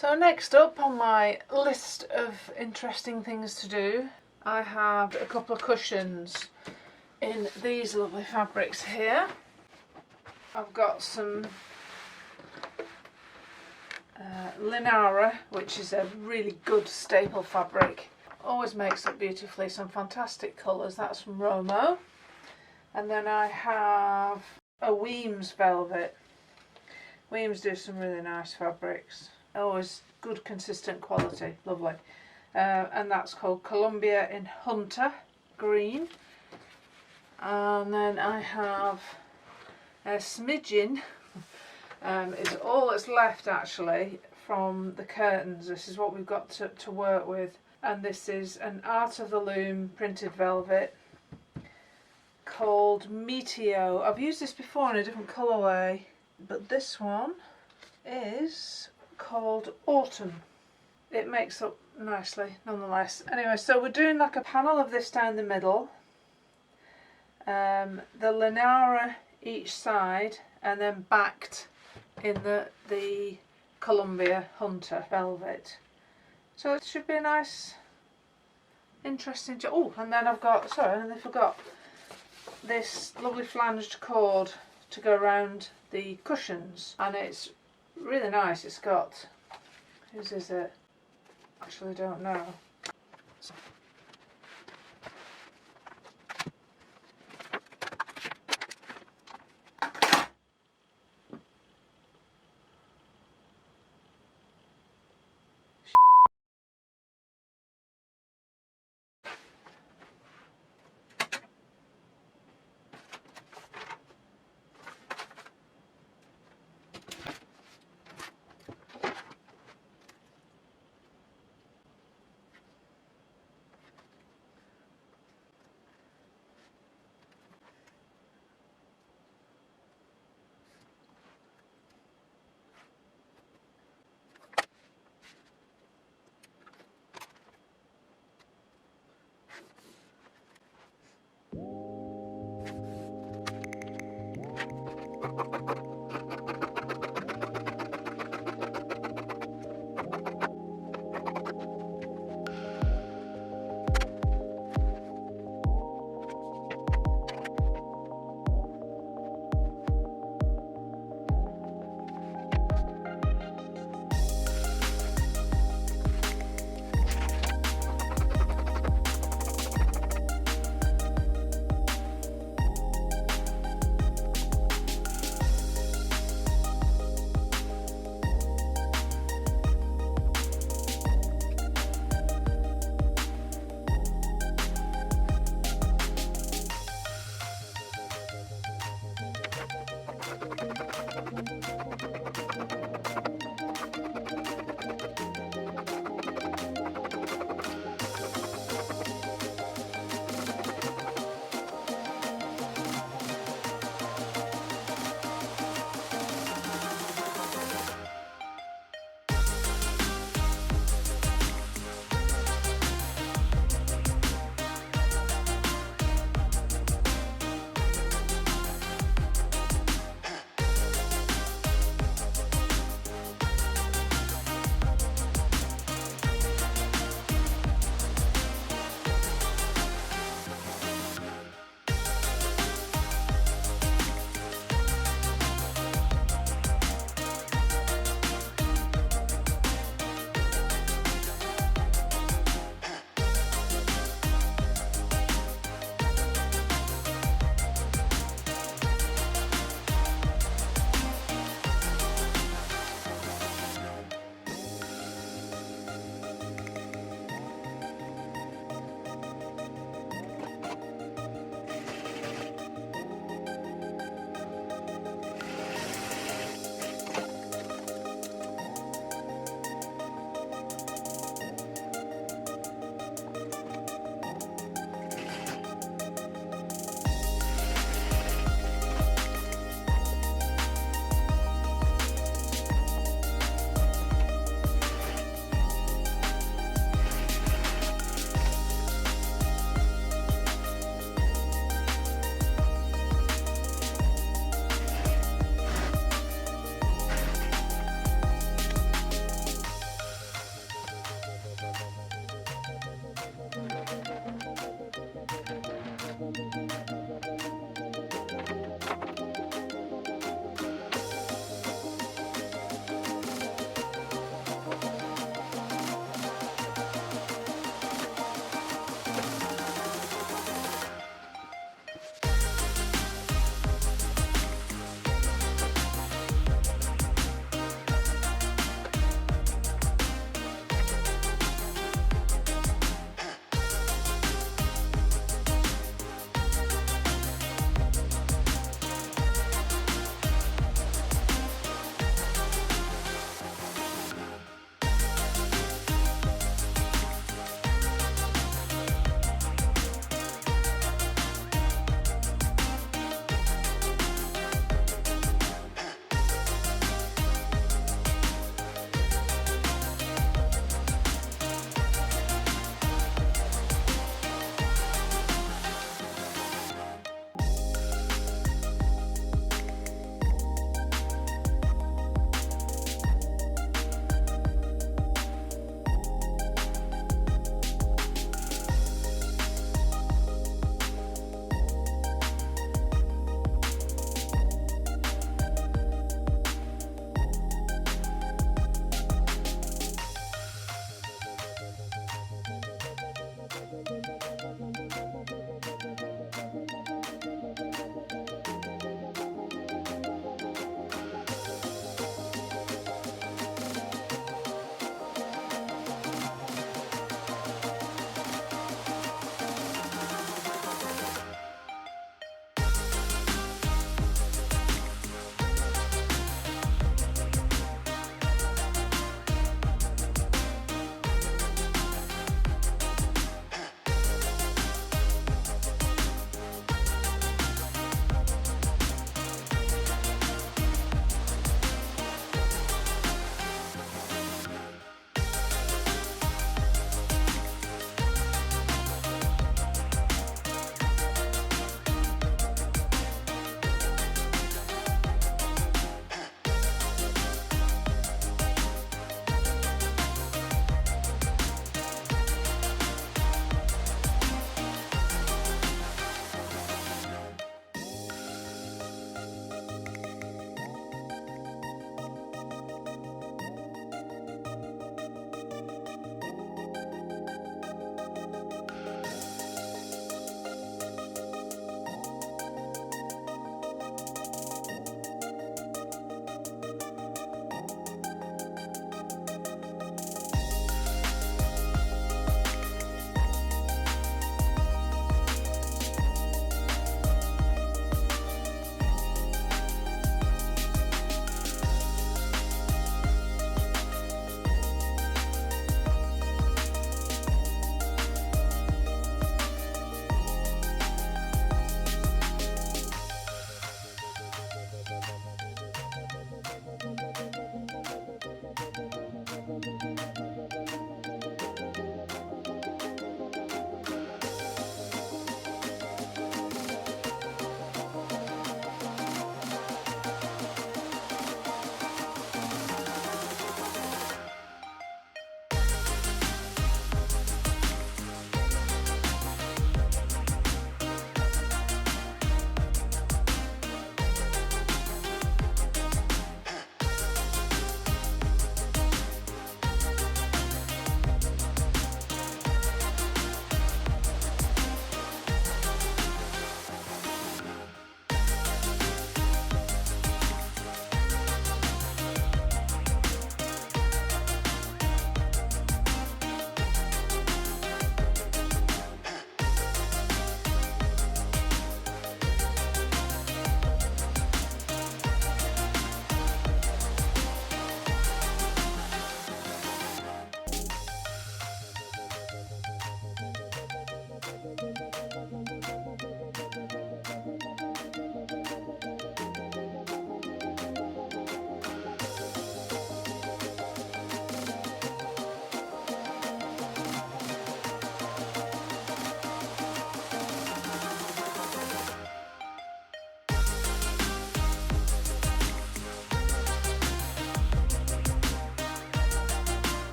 So next up on my list of interesting things to do, I have a couple of cushions in these lovely fabrics here. I've got some Linara, which is a really good staple fabric. Always makes up beautifully, some fantastic colours. That's from Romo. And then I have a Wemyss velvet. Wemyss do some really nice fabrics. Always good consistent quality, lovely. And that's called Columbia in Hunter Green. And then I have a smidgen, is all that's left actually from the curtains. This is what we've got to work with. And this is an Art of the Loom printed velvet called Meteo. I've used this before in a different colourway, but this one is called Autumn. It makes up nicely nonetheless. Anyway, so we're doing like a panel of this down the middle, the Linara each side, and then backed in the Columbia Hunter velvet. So it should be a nice, interesting job. Oh, and then I've got, sorry, and I forgot, this lovely flanged cord to go around the cushions, and it's really nice. It's got, whose is it? Actually don't know.